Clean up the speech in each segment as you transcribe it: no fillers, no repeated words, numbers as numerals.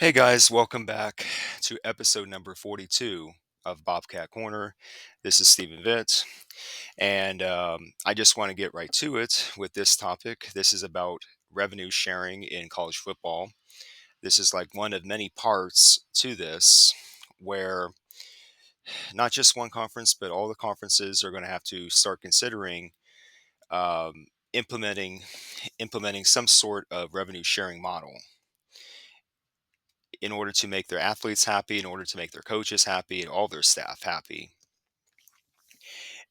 Hey guys, welcome back to episode number 42 of Bobcat Corner. This is Stephen Vitz, and I just want to get right to it with this topic. This is about revenue sharing in college football. This is like one of many parts to this, where not just one conference, but all the conferences are going to have to start considering um, implementing implementing some sort of revenue sharing model in order to make their athletes happy, in order to make their coaches happy, and all their staff happy.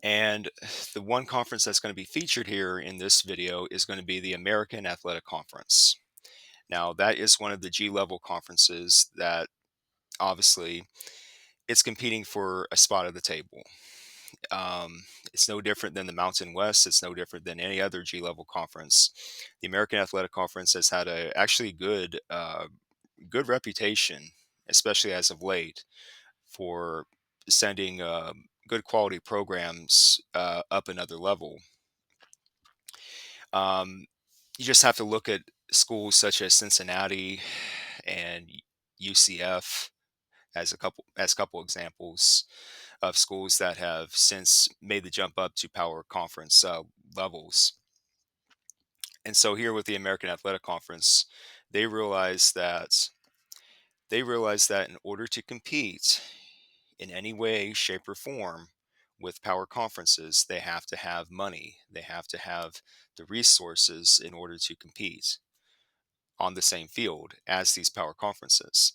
And the one conference that's going to be featured here in this video is going to be the American Athletic Conference. Now, that is one of the G level conferences that obviously it's competing for a spot at the table. It's no different than the Mountain West. It's no different than any other G level conference. The American Athletic Conference has had a actually good reputation, especially as of late, for sending good quality programs up another level. Um, you just have to look at schools such as Cincinnati and UCF as a couple examples of schools that have since made the jump up to power conference levels. And so here with the American Athletic Conference, they realize that in order to compete in any way, shape, or form with power conferences, they have to have money. They have to have the resources in order to compete on the same field as these power conferences.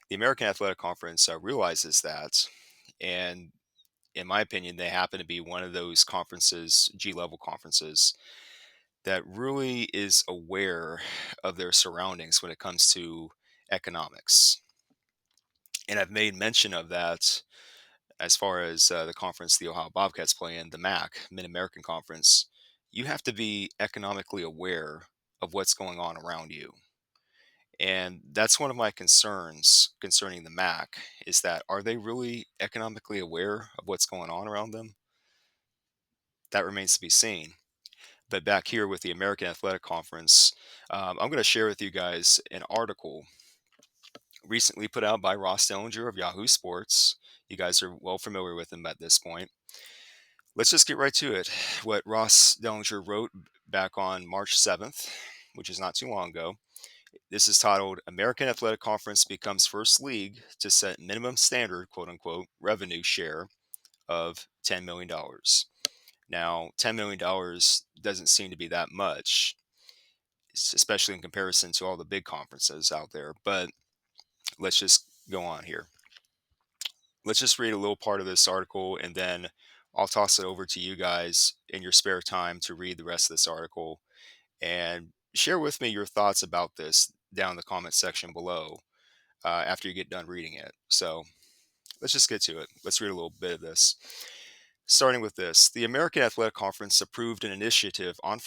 The American Athletic Conference realizes that, and in my opinion, they happen to be one of those conferences, G level conferences, that really is aware of their surroundings when it comes to economics. And I've made mention of that as far as the conference the Ohio Bobcats play in, the MAC, Mid American Conference. You have to be economically aware of what's going on around you. And that's one of my concerns concerning the MAC is that are they really economically aware of what's going on around them? That remains to be seen. But back here with the American Athletic Conference, I'm going to share with you guys an article recently put out by Ross Dellenger of Yahoo Sports. You guys are well familiar with him at this point. Let's just get right to it. What Ross Dellenger wrote back on March 7th, which is not too long ago. This is titled American Athletic Conference Becomes First League to Set Minimum Standard, quote unquote, revenue share of $10 million. Now, $10 million doesn't seem to be that much, especially in comparison to all the big conferences out there. But let's just go on here. Let's just read a little part of this article and then I'll toss it over to you guys in your spare time to read the rest of this article and share with me your thoughts about this down in the comment section below after you get done reading it. So let's just get to it. Let's read a little bit of this. Starting with this, the American Athletic Conference approved an initiative on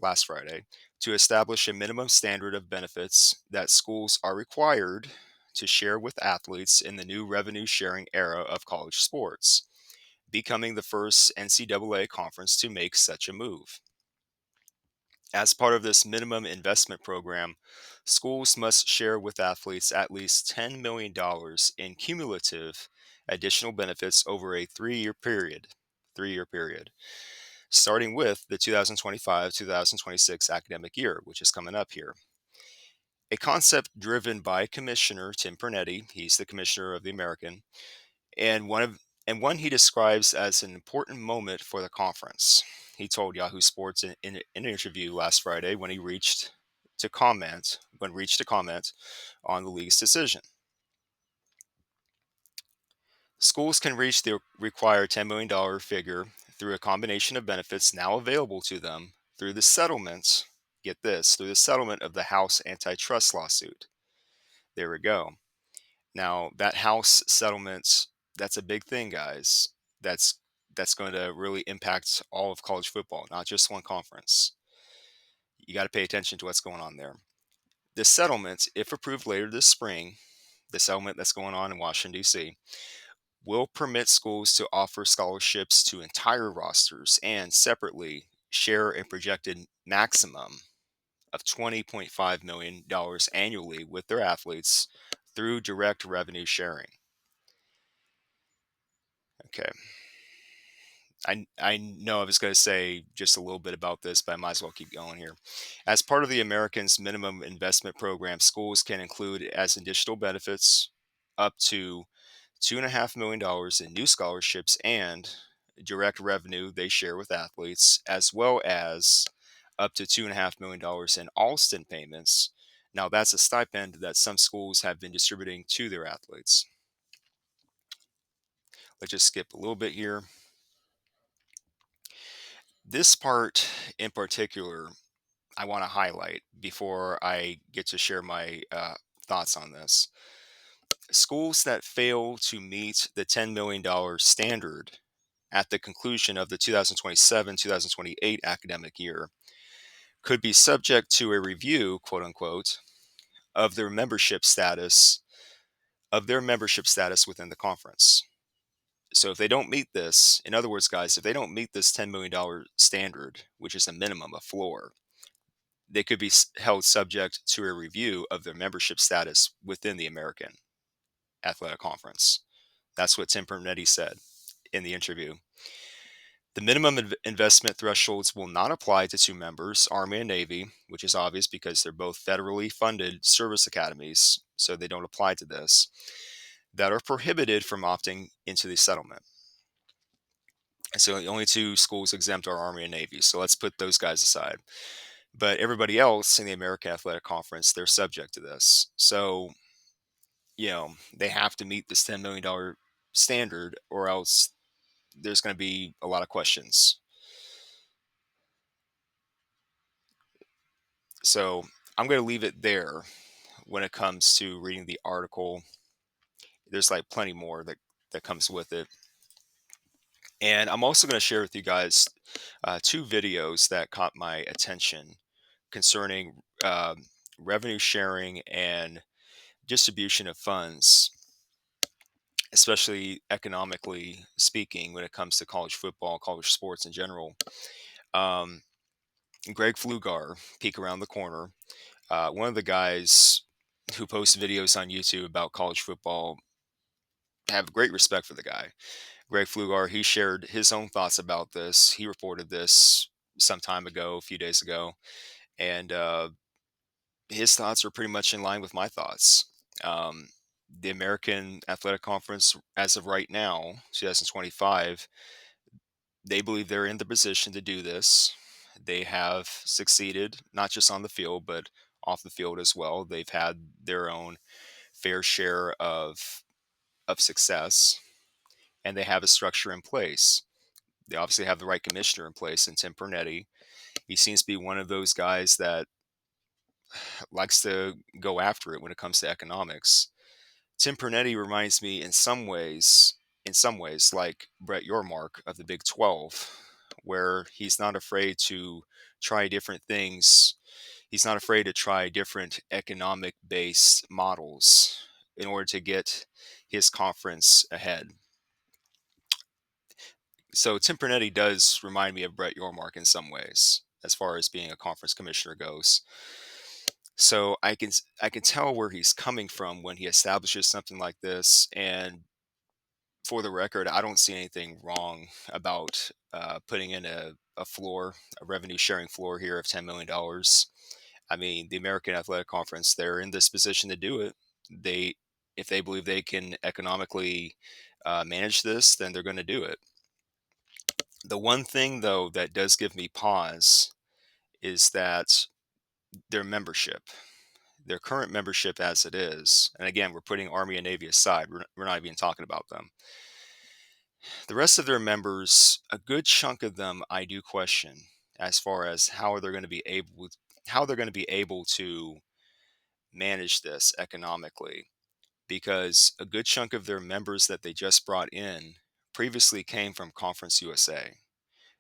last Friday, to establish a minimum standard of benefits that schools are required to share with athletes in the new revenue sharing era of college sports, becoming the first NCAA conference to make such a move. As part of this minimum investment program, schools must share with athletes at least $10 million in cumulative additional benefits over a 3-year period. 3-year period, starting with the 2025-2026 academic year, which is coming up here. A concept driven by Commissioner Tim Pernetti, he's the commissioner of the American, and one he describes as an important moment for the conference. He told Yahoo Sports in an interview last Friday when reached to comment on the league's decision. Schools can reach the required $10 million figure through a combination of benefits now available to them through the settlement. Get this, through the settlement of the House antitrust lawsuit. There we go. Now, that House settlement, that's a big thing, guys. That's going to really impact all of college football, not just one conference. You got to pay attention to what's going on there. The settlement, if approved later this spring, the settlement that's going on in Washington, D.C., will permit schools to offer scholarships to entire rosters and separately share a projected maximum of $20.5 million annually with their athletes through direct revenue sharing. Okay. I know I was going to say just a little bit about this, but I might as well keep going here. As part of the Americans Minimum Investment Program, schools can include as additional benefits up to $2.5 million in new scholarships and direct revenue they share with athletes, as well as up to $2.5 million in Alston payments. Now, that's a stipend that some schools have been distributing to their athletes. Let's just skip a little bit here. This part in particular, I want to highlight before I get to share my thoughts on this. Schools that fail to meet the $10 million standard at the conclusion of the 2027-2028 academic year could be subject to a review, quote unquote, of their membership status within the conference. So if they don't meet this, in other words, guys, if they don't meet this $10 million standard, which is a minimum, a floor, they could be held subject to a review of their membership status within the American Athletic Conference. That's what Tim Pernetti said in the interview. The minimum investment thresholds will not apply to two members, Army and Navy, which is obvious because they're both federally funded service academies, so they don't apply to this, that are prohibited from opting into the settlement. And so the only two schools exempt are Army and Navy, so let's put those guys aside. But everybody else in the American Athletic Conference, they're subject to this. So, they have to meet this $10 million standard, or else there's going to be a lot of questions. So I'm going to leave it there when it comes to reading the article. There's like plenty more that comes with it. And I'm also going to share with you guys two videos that caught my attention concerning revenue sharing and distribution of funds, especially economically speaking, when it comes to college football, college sports in general. Um, Greg Flugaur, Peek Around the Corner, one of the guys who posts videos on YouTube about college football. I have great respect for the guy. Greg Flugaur, he shared his own thoughts about this. He reported this some time ago, a few days ago, and his thoughts are pretty much in line with my thoughts. Um, the American Athletic Conference, as of right now, 2025, they believe they're in the position to do this. They have succeeded, not just on the field, but off the field as well. They've had their own fair share of success, and they have a structure in place. They obviously have the right commissioner in place in Tim Pernetti. He seems to be one of those guys that likes to go after it when it comes to economics. Tim Pernetti reminds me in some ways, like Brett Yormark of the Big 12, where he's not afraid to try different things. He's not afraid to try different economic based models in order to get his conference ahead. So Tim Pernetti does remind me of Brett Yormark in some ways, as far as being a conference commissioner goes. So I can tell where he's coming from when he establishes something like this. And for the record, I don't see anything wrong about putting in a floor, a revenue sharing floor here of $10 million. I mean, the American Athletic Conference, they're in this position to do it. They, if they believe they can economically manage this, then they're going to do it. The one thing, though, that does give me pause is that their membership, their current membership as it is, and again, we're putting Army and Navy aside, we're not even talking about them. The rest of their members, a good chunk of them, I do question as far as how they're going to be able to manage this economically, because a good chunk of their members that they just brought in previously came from Conference USA.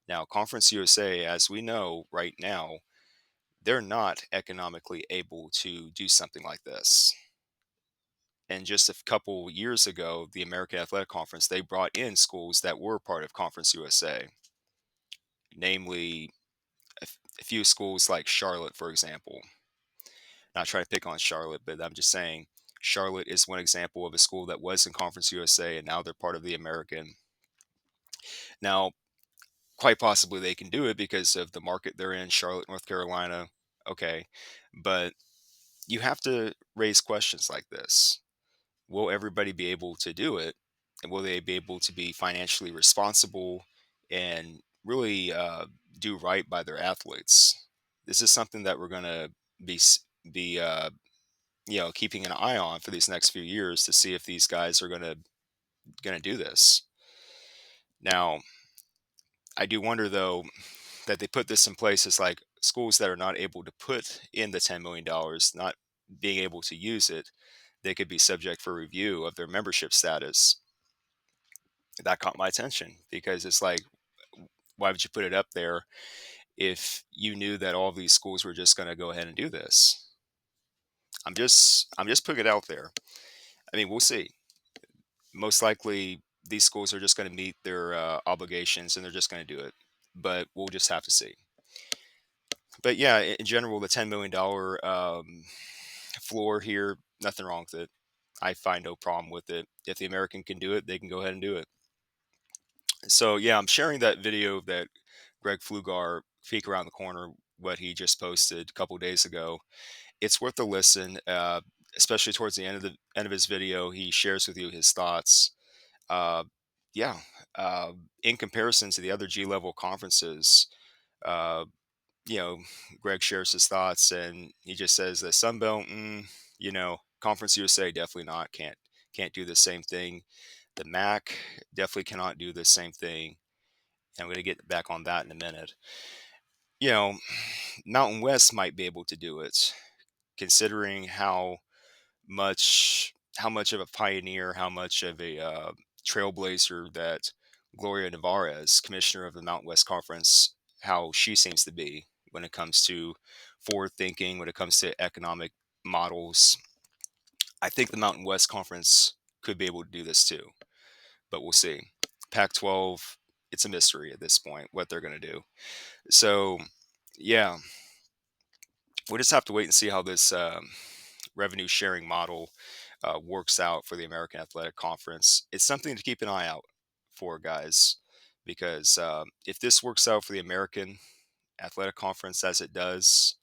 Now, Conference USA, as we know right now, they're not economically able to do something like this. And just a couple years ago, the American Athletic Conference, they brought in schools that were part of Conference USA, namely a few schools like Charlotte, for example. Not trying to pick on Charlotte, but I'm just saying Charlotte is one example of a school that was in Conference USA and now they're part of the American. Now, quite possibly they can do it because of the market they're in, Charlotte, North Carolina. Okay. But you have to raise questions like this. Will everybody be able to do it? And will they be able to be financially responsible and really do right by their athletes? This is something that we're going to be keeping an eye on for these next few years to see if these guys are going to do this. Now, I do wonder though that they put this in place as like schools that are not able to put in the $10 million, not being able to use it, they could be subject for review of their membership status. That caught my attention because it's like, why would you put it up there if you knew that all of these schools were just going to go ahead and do this? I'm just putting it out there. I mean, we'll see. Most likely, these schools are just going to meet their obligations and they're just going to do it. But we'll just have to see. But yeah, in general, the $10 million floor here, nothing wrong with it. I find no problem with it. If the American can do it, they can go ahead and do it. So yeah, I'm sharing that video that Greg Flugaur, Peek Around the Corner, what he just posted a couple days ago. It's worth a listen, especially towards the end of his video. He shares with you his thoughts. Uh, yeah, in comparison to the other G level conferences, uh, you know, Greg shares his thoughts, and he just says that Sunbelt, Conference USA definitely not can't do the same thing. The MAC definitely cannot do the same thing. And I'm going to get back on that in a minute. You know, Mountain West might be able to do it, considering how much of a pioneer, how much of a trailblazer that Gloria Navarez, commissioner of the Mountain West Conference, how she seems to be when it comes to forward thinking, when it comes to economic models. I think the Mountain West Conference could be able to do this too, but we'll see. Pac 12, it's a mystery at this point what they're going to do. So, yeah, we'll just have to wait and see how this revenue sharing model works out for the American Athletic Conference. It's something to keep an eye out for, guys, because if this works out for the American Athletic Conference as it does,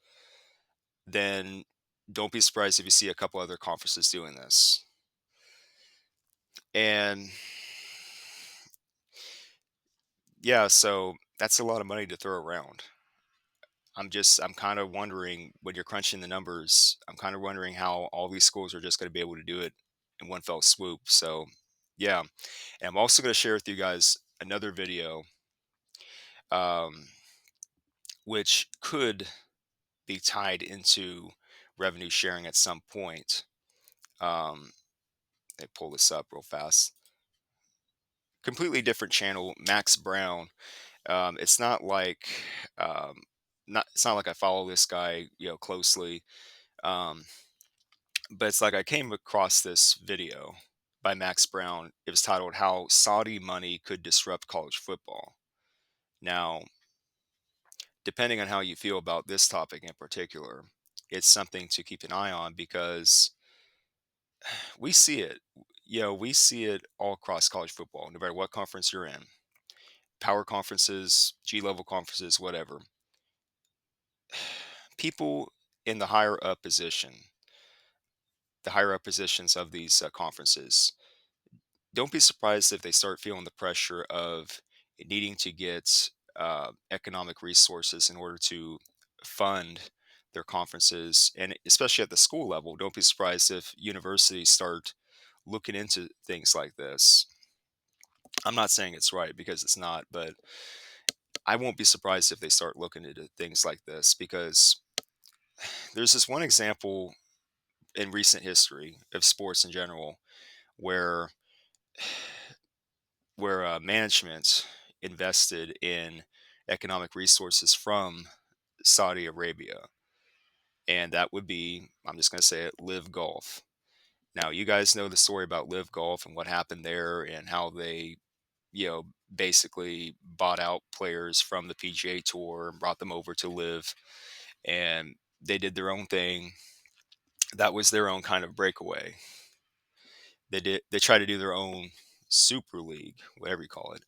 then don't be surprised if you see a couple other conferences doing this. And yeah, so that's a lot of money to throw around. I'm kind of wondering when you're crunching the numbers, I'm kind of wondering how all these schools are just going to be able to do it in one fell swoop. So, yeah. And I'm also going to share with you guys another video, um, which could be tied into revenue sharing at some point. They pull this up real fast. Completely different channel, Max Browne. It's not like it's not like I follow this guy, closely. Um, but it's like I came across this video by Max Browne. It was titled "How Saudi Money Could Disrupt College Football." Now, depending on how you feel about this topic in particular, it's something to keep an eye on because we see it. We see it all across college football, no matter what conference you're in. Power conferences, G level conferences, whatever. People in the higher up positions of these conferences, don't be surprised if they start feeling the pressure of needing to get economic resources in order to fund their conferences, and especially at the school level. Don't be surprised if universities start looking into things like this. I'm not saying it's right because it's not, but I won't be surprised if they start looking into things like this because there's this one example in recent history of sports in general where management invested in economic resources from Saudi Arabia, and that would be, I'm just going to say it, Live Golf. Now, you guys know the story about Live Golf and what happened there, and how they, basically bought out players from the PGA Tour and brought them over to live, and they did their own thing. That was their own kind of breakaway. They tried to do their own super league, whatever you call it.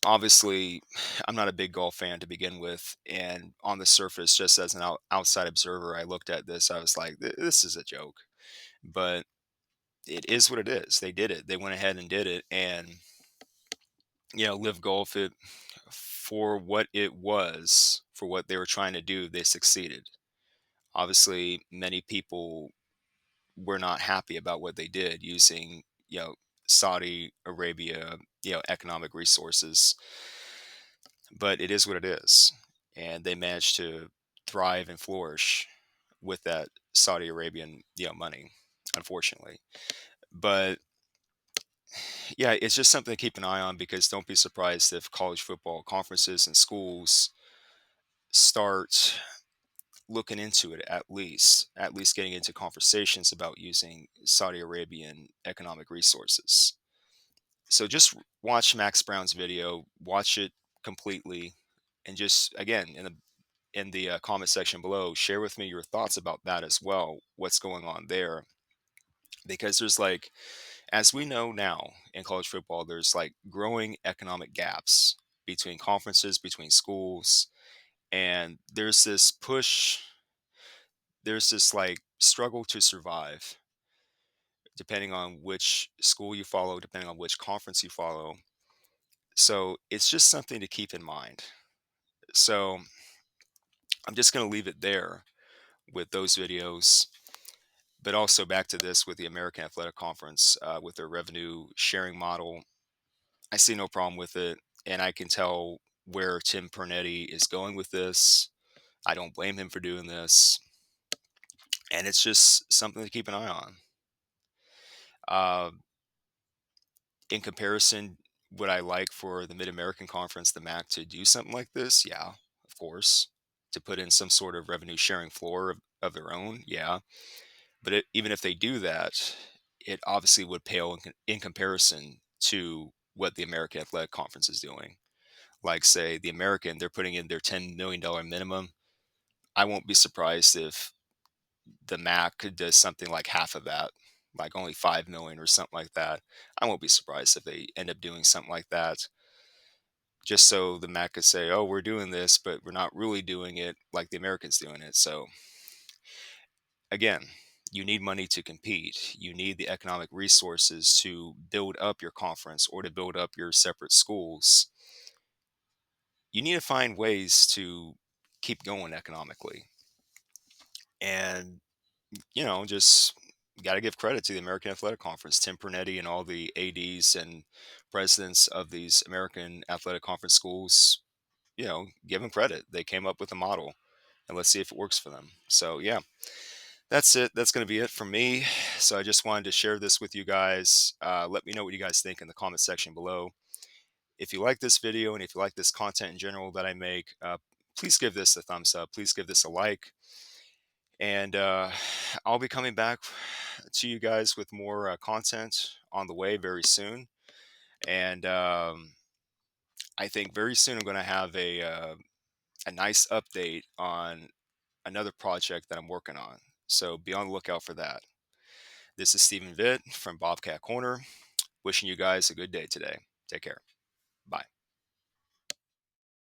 Obviously, I'm not a big golf fan to begin with, and on the surface, just as an outside observer, I looked at this. I was like, This is a joke," but it is what it is. They did it. They went ahead and did it, and Live Golf, it for what it was, for what they were trying to do, they succeeded. Obviously, many people were not happy about what they did using, Saudi Arabia, economic resources, but it is what it is. And they managed to thrive and flourish with that Saudi Arabian, money, unfortunately. But yeah, it's just something to keep an eye on, because don't be surprised if college football conferences and schools start looking into it, at least getting into conversations about using Saudi Arabian economic resources. So just watch Max Brown's video, watch it completely, and just again in the comment section below, share with me your thoughts about that as well. What's going on there? Because there's like, as we know now in college football, there's like growing economic gaps between conferences, between schools, and there's this like struggle to survive, depending on which school you follow, depending on which conference you follow. So it's just something to keep in mind. So I'm just going to leave it there with those videos, but also back to this with the American Athletic Conference, with their revenue sharing model. I see no problem with it, and I can tell where Tim Pernetti is going with this. I don't blame him for doing this, and it's just something to keep an eye on. Uh, in comparison, would I like for the Mid American Conference, the MAC, to do something like this? Yeah, of course. To put in some sort of revenue sharing floor of their own? Yeah. But even if they do that, it obviously would pale in comparison to what the American Athletic Conference is doing. Like, say, the American, they're putting in their $10 million minimum. I won't be surprised if the MAC does something like half of that, like only 5 million or something like that. I won't be surprised if they end up doing something like that, just so the MAC could say, "Oh, we're doing this, but we're not really doing it like the Americans doing it." So again, you need money to compete. You need the economic resources to build up your conference or to build up your separate schools. You need to find ways to keep going economically. And just got to give credit to the American Athletic Conference, Tim Pernetti, and all the ADs and presidents of these American Athletic Conference schools. Give them credit. They came up with a model, and let's see if it works for them. So, yeah, that's it. That's going to be it from me. So, I just wanted to share this with you guys. Let me know what you guys think in the comment section below. If you like this video and if you like this content in general that I make, please give this a thumbs up. Please give this a like. And I'll be coming back to you guys with more content on the way very soon. And I think very soon I'm going to have a nice update on another project that I'm working on. So be on the lookout for that. This is Stephen Vitt from Bobcat Corner, wishing you guys a good day today. Take care. Bye.